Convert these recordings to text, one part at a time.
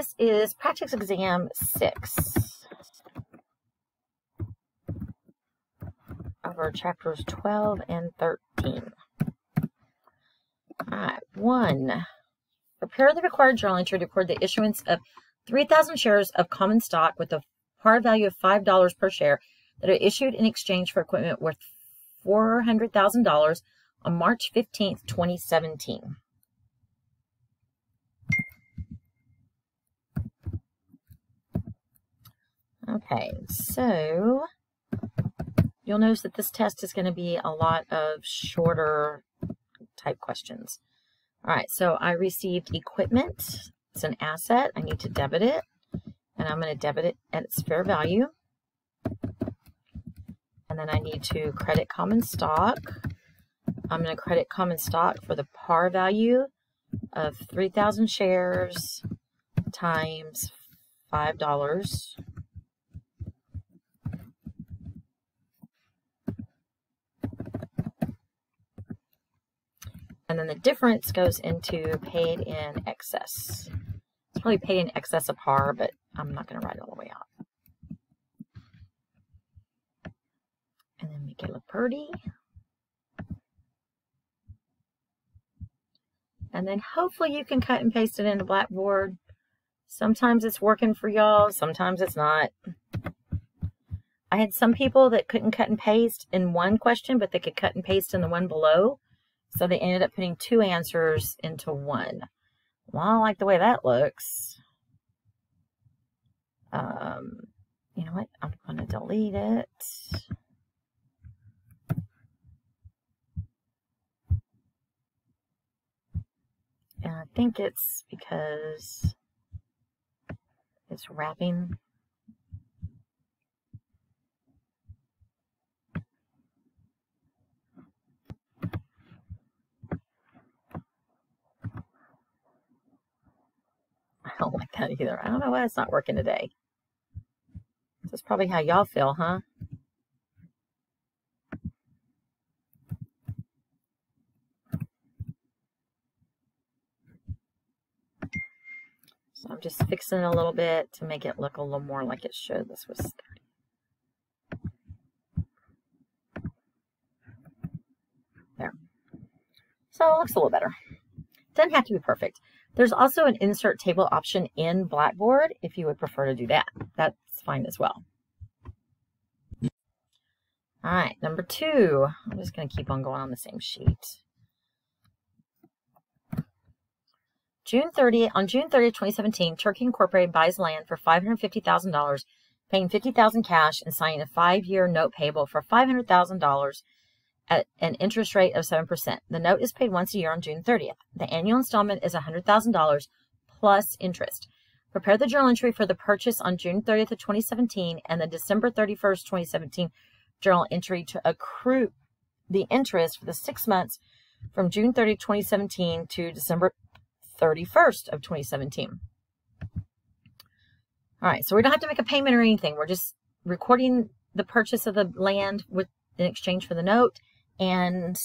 this is practice exam 6 over chapters 12 and 13. All right, 1. Prepare the required journal entry to record the issuance of 3,000 shares of common stock with a par value of $5 per share that are issued in exchange for equipment worth $400,000 on March 15th, 2017. Okay, so you'll notice that this test is going to be a lot of shorter type questions. All right, so I received equipment. It's an asset. I need to debit it, and I'm going to debit it at its fair value. And then I need to credit common stock. I'm going to credit common stock for the par value of 3,000 shares times $5. And then the difference goes into paid in excess. It's probably paid in excess of par, but I'm not going to write it all the way out. And then make it look pretty. And then hopefully you can cut and paste it into Blackboard. Sometimes it's working for y'all, sometimes it's not. I had some people that couldn't cut and paste in one question, but they could cut and paste in the one below. So they ended up putting 2 answers into one. Well, I don't like the way that looks. You know what? I'm going to delete it. And I think it's because it's wrapping. I don't like that either. I don't know why it's not working today. That's probably how y'all feel, huh? So I'm just fixing it a little bit to make it look a little more like it should. This was there. So it looks a little better. Doesn't have to be perfect. There's also an insert table option in Blackboard if you would prefer to do that. That's fine as well. All right, number 2. I'm just going to keep on going on the same sheet. On June 30th, 2017, Turkey Incorporated buys land for $550,000, paying $50,000 cash and signing a 5-year note payable for $500,000 at an interest rate of 7%. The note is paid once a year on June 30th. The annual installment is $100,000 plus interest. Prepare the journal entry for the purchase on June 30th of 2017 and the December 31st, 2017 journal entry to accrue the interest for the 6 months from June 30th, 2017 to December 31st of 2017. All right, so we don't have to make a payment or anything. We're just recording the purchase of the land with in exchange for the note and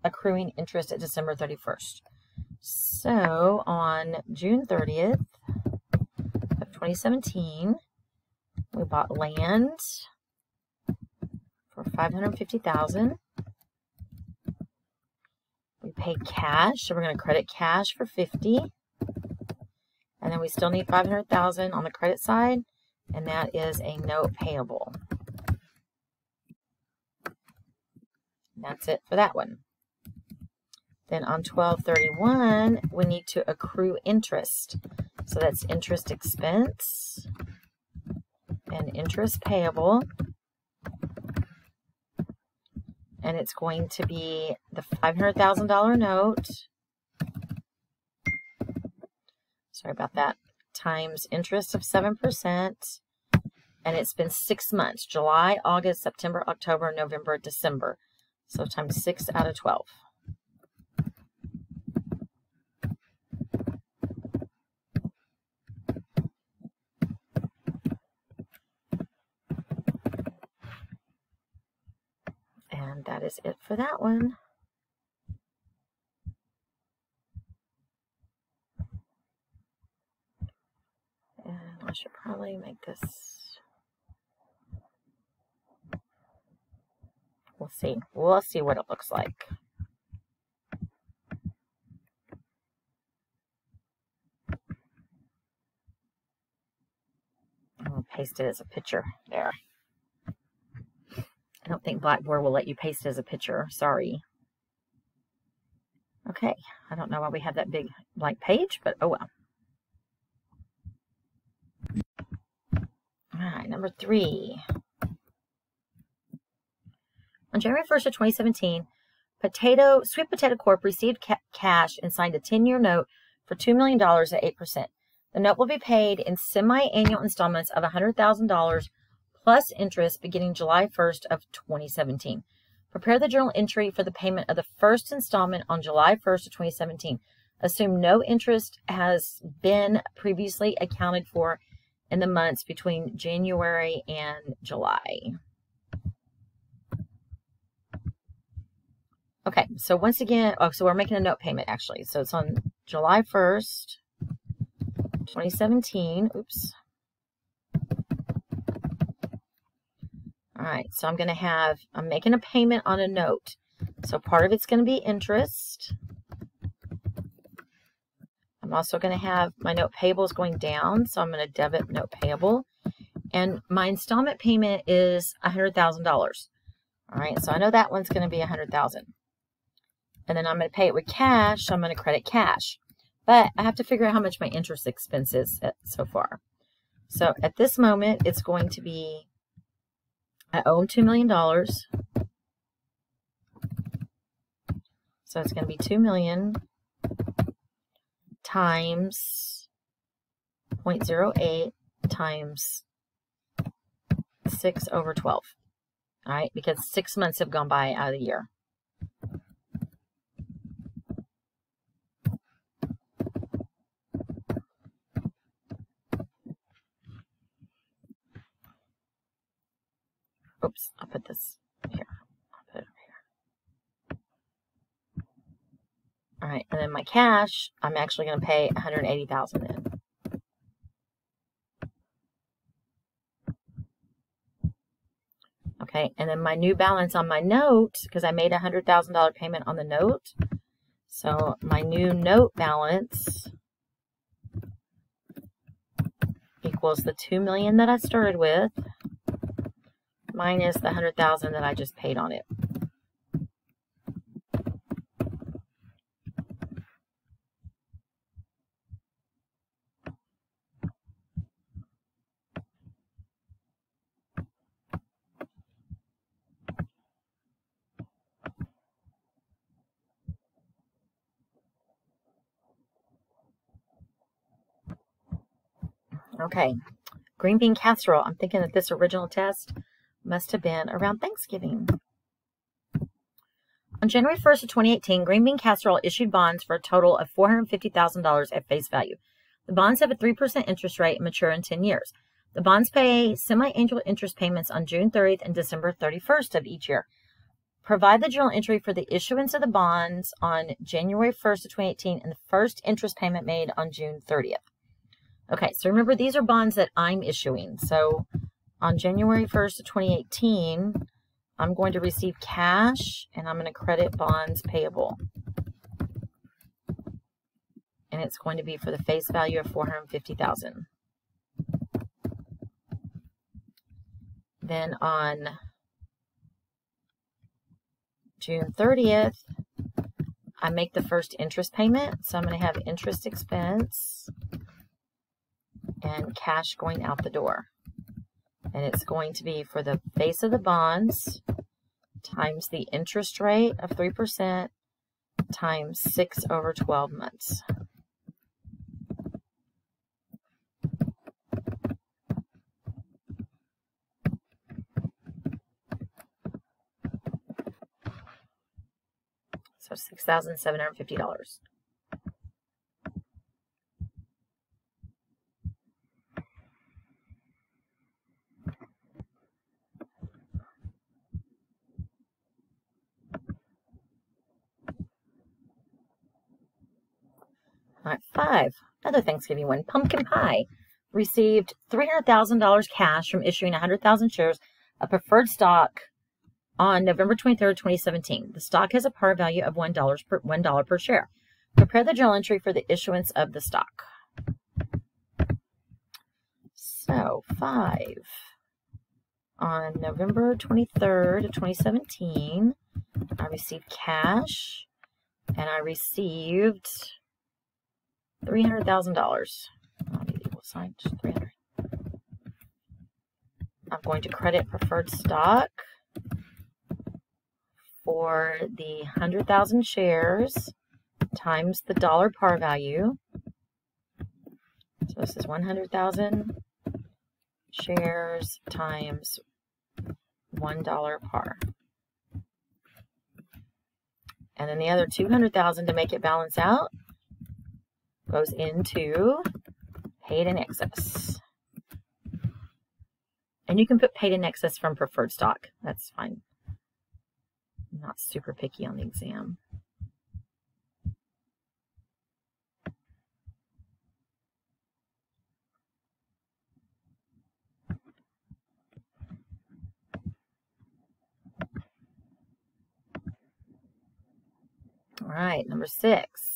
accruing interest at December 31st. So on June 30th of 2017, we bought land for $550,000. We paid cash, so we're going to credit cash for $50,000. And then we still need $500,000 on the credit side, and that is a note payable. That's it for that one. Then on 12/31, we need to accrue interest. So that's interest expense and interest payable. And it's going to be the $500,000 note. Sorry about that. Times interest of 7%. And it's been 6 months. July, August, September, October, November, December. So times 6 out of 12. And that is it for that one. should probably make this. We'll see. We'll see what it looks like. I'll paste it as a picture there. I don't think Blackboard will let you paste it as a picture. Sorry. Okay. I don't know why we have that big blank page, but oh well. All right, number 3. On January 1st of 2017, Sweet Potato Corp received cash and signed a 10-year note for $2 million at 8%. The note will be paid in semi-annual installments of $100,000 plus interest beginning July 1st of 2017. Prepare the journal entry for the payment of the first installment on July 1st of 2017. Assume no interest has been previously accounted for in the months between January and July. Okay, so once again, so we're making a note payment actually. So it's on July 1st, 2017. Oops. All right, so I'm making a payment on a note. So part of it's going to be interest. I'm also going to have my note payable is going down, so I'm going to debit note payable. And my installment payment is $100,000. All right, so I know that one's going to be $100,000. And then I'm going to pay it with cash, so I'm going to credit cash. But I have to figure out how much my interest expense is so far. So at this moment, it's going to be, I owe $2 million. So it's going to be $2 million times 0.08 times 6 over 12. All right, because 6 months have gone by out of the year. Oops, I'll put this here. I'll put it over here. All right, and then my cash, I'm actually going to pay $180,000 in. Okay, and then my new balance on my note, because I made a $100,000 payment on the note. So my new note balance equals the $2 million that I started with minus the $100,000 that I just paid on it. Okay, green bean casserole. I'm thinking that this original test must have been around Thanksgiving. On January 1st of 2018, Green Bean Casserole issued bonds for a total of $450,000 at face value. The bonds have a 3% interest rate and mature in 10 years. The bonds pay semi-annual interest payments on June 30th and December 31st of each year. Provide the journal entry for the issuance of the bonds on January 1st of 2018 and the first interest payment made on June 30th. Okay, so remember, these are bonds that I'm issuing. So on January 1st of 2018, I'm going to receive cash and I'm going to credit bonds payable. And it's going to be for the face value of $450,000. Then on June 30th, I make the first interest payment. So I'm going to have interest expense and cash going out the door. And it's going to be for the face of the bonds times the interest rate of 3% times 6 over 12 months. So $6,750. All right, 5. Another Thanksgiving one, pumpkin pie. received $300,000 cash from issuing 100,000 shares of preferred stock on November 23rd, 2017. The stock has a par value of $1 per share. Prepare the journal entry for the issuance of the stock. So 5 on November 23rd of 2017, I received cash, and I received $300,000. Equal sign, just 300. I'm going to credit preferred stock for the 100,000 shares times the dollar par value. So this is 100,000 shares times $1 par. And then the other 200,000 to make it balance out goes into paid in excess. And you can put paid in excess from preferred stock. That's fine. I'm not super picky on the exam. All right, number 6.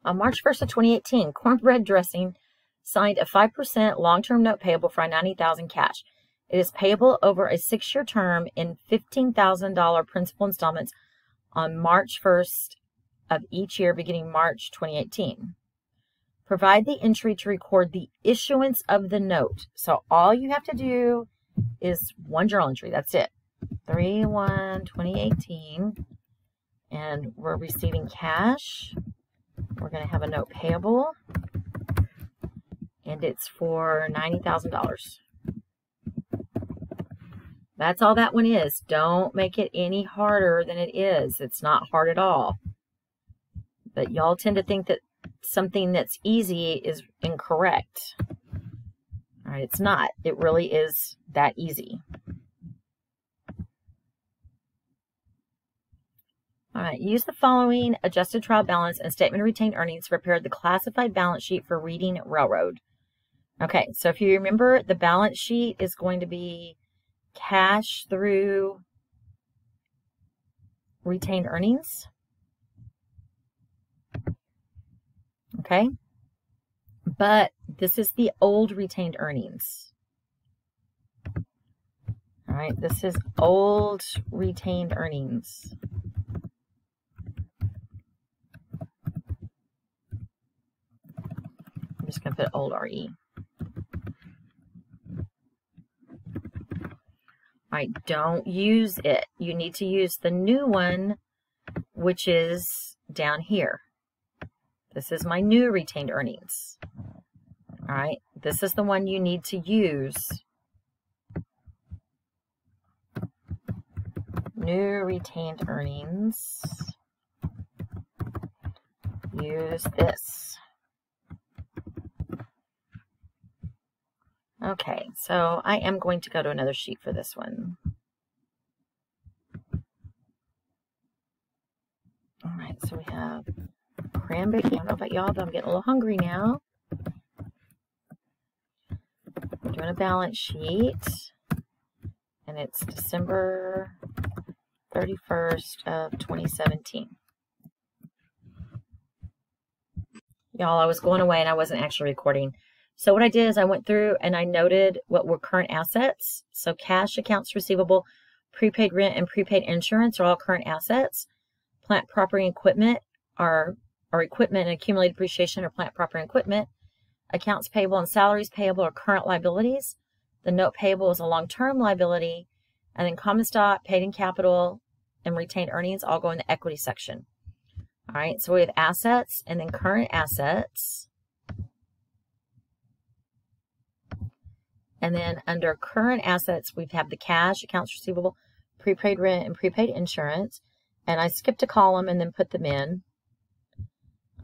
On March 1st of 2018, Cornbread Dressing signed a 5% long-term note payable for $90,000 cash. It is payable over a 6-year term in $15,000 principal installments on March 1st of each year beginning March 2018. Provide the entry to record the issuance of the note. So all you have to do is one journal entry. That's it. 3/1/2018. And we're receiving cash. We're going to have a note payable. And it's for $90,000. That's all that one is. Don't make it any harder than it is. It's not hard at all. But y'all tend to think that something that's easy is incorrect. All right, it's not. It really is that easy. All right, use the following adjusted trial balance and statement of retained earnings to prepare the classified balance sheet for Reading Railroad. Okay, so if you remember, the balance sheet is going to be cash through retained earnings. Okay, but this is the old retained earnings. All right, this is old retained earnings. I'm just going to put old RE. All right, don't use it. You need to use the new one, which is down here. This is my new retained earnings. All right, this is the one you need to use. New retained earnings. Use this. Okay, so I am going to go to another sheet for this one. All right, so we have cranberry. I don't know about y'all, but I'm getting a little hungry now. We're doing a balance sheet, and it's December 31st of 2017. Y'all, I was going away and I wasn't actually recording. So what I did is I went through and I noted what were current assets. So cash, accounts receivable, prepaid rent, and prepaid insurance are all current assets. Plant, property, and equipment are equipment and accumulated depreciation or plant, property, and equipment. Accounts payable and salaries payable are current liabilities. The note payable is a long-term liability. And then common stock, paid in capital, and retained earnings all go in the equity section. All right, so we have assets and then current assets. And then under current assets, we have the cash, accounts receivable, prepaid rent, and prepaid insurance. And I skipped a column and then put them in.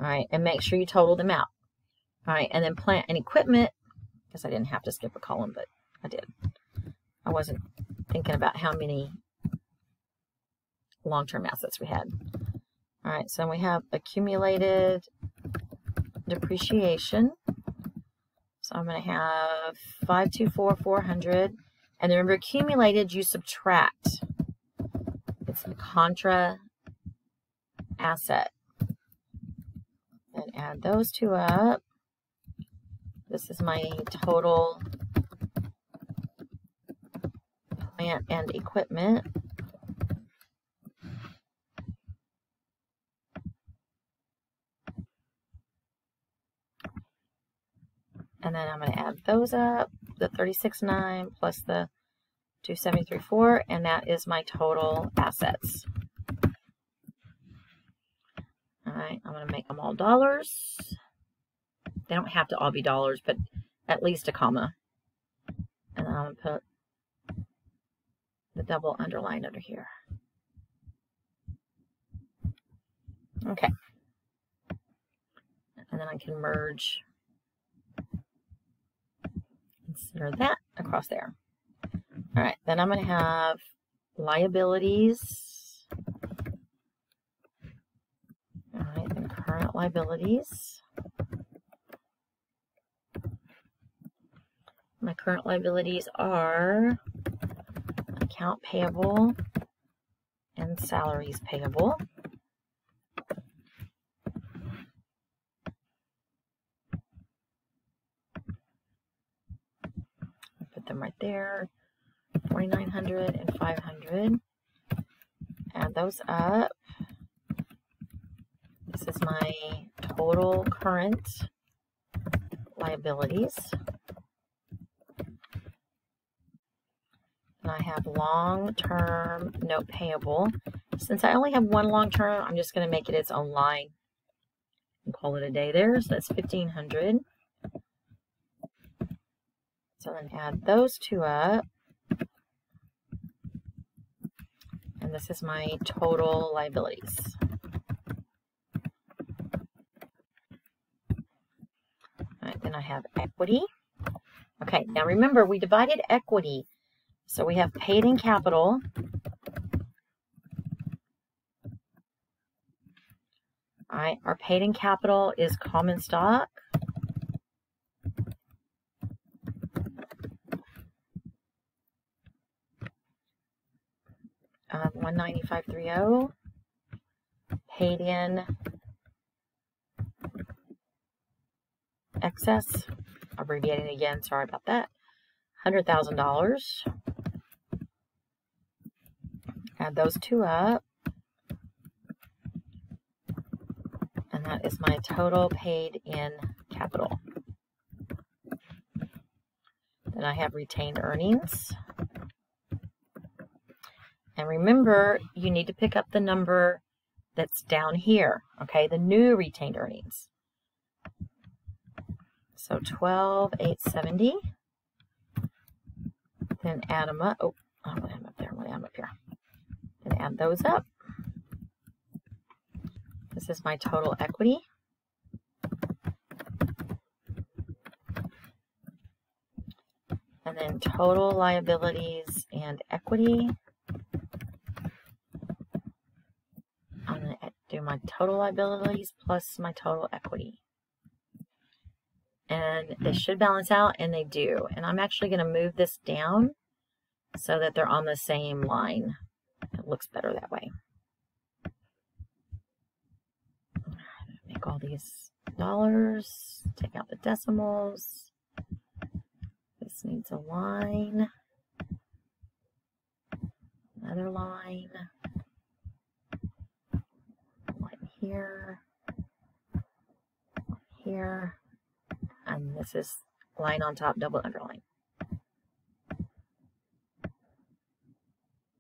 All right, and make sure you total them out. All right, and then plant and equipment. I guess I didn't have to skip a column, but I did. I wasn't thinking about how many long-term assets we had. All right, so we have accumulated depreciation. So I'm going to have 524,400. And remember, accumulated, you subtract. It's a contra asset. And add those two up. This is my total plant and equipment. And then I'm going to add those up, the 36.9 plus the 273.4, and that is my total assets. All right, I'm going to make them all dollars. They don't have to all be dollars, but at least a comma. And then I'm going to put the double underline under here. Okay. And then I can merge and center that across there. All right, then I'm going to have liabilities. All right, then current liabilities. My current liabilities are account payable and salaries payable. Put them right there. 4,900 and 500. Add those up. This is my total current liabilities. And I have long-term note payable. Since I only have one long-term, I'm just going to make it its own line and call it a day there. So that's 1,500. So then add those two up. And this is my total liabilities. All right, then I have equity. Okay, now remember, we divided equity. So we have paid in capital. All right, our paid in capital is common stock. $195.30. Paid in excess. Abbreviating again, sorry about that. $100,000. Add those two up. And that is my total paid in capital. Then I have retained earnings. And remember, you need to pick up the number that's down here, okay? The new retained earnings. So 12,870. Then add them up. Oh, I want to add them up there. I want to add them up here. Then add those up. This is my total equity. And then total liabilities and equity. I'm going to do my total liabilities plus my total equity. And they should balance out, and they do. And I'm actually going to move this down so that they're on the same line. It looks better that way. Make all these dollars. Take out the decimals. This needs a line. Another line. Line here. Here. And this is line on top, double underline.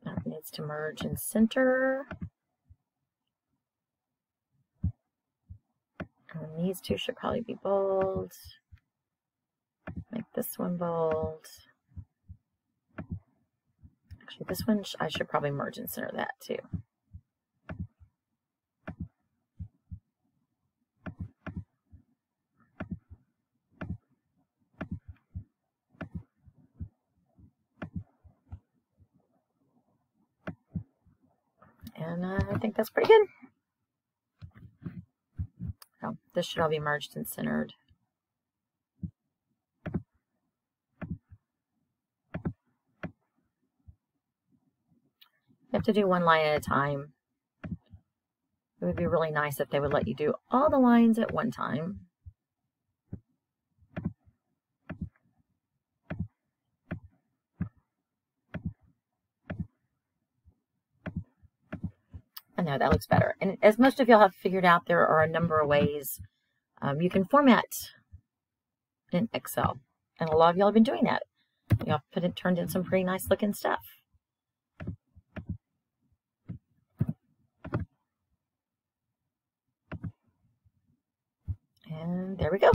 That needs to merge and center. And these two should probably be bold. Make this one bold. Actually, this one I should probably merge and center that too. And I think that's pretty good. So this should all be merged and centered. You have to do one line at a time. It would be really nice if they would let you do all the lines at one time. I know that looks better. And as most of y'all have figured out, there are a number of ways you can format in Excel. And a lot of y'all have been doing that. Y'all turned in some pretty nice looking stuff. And there we go.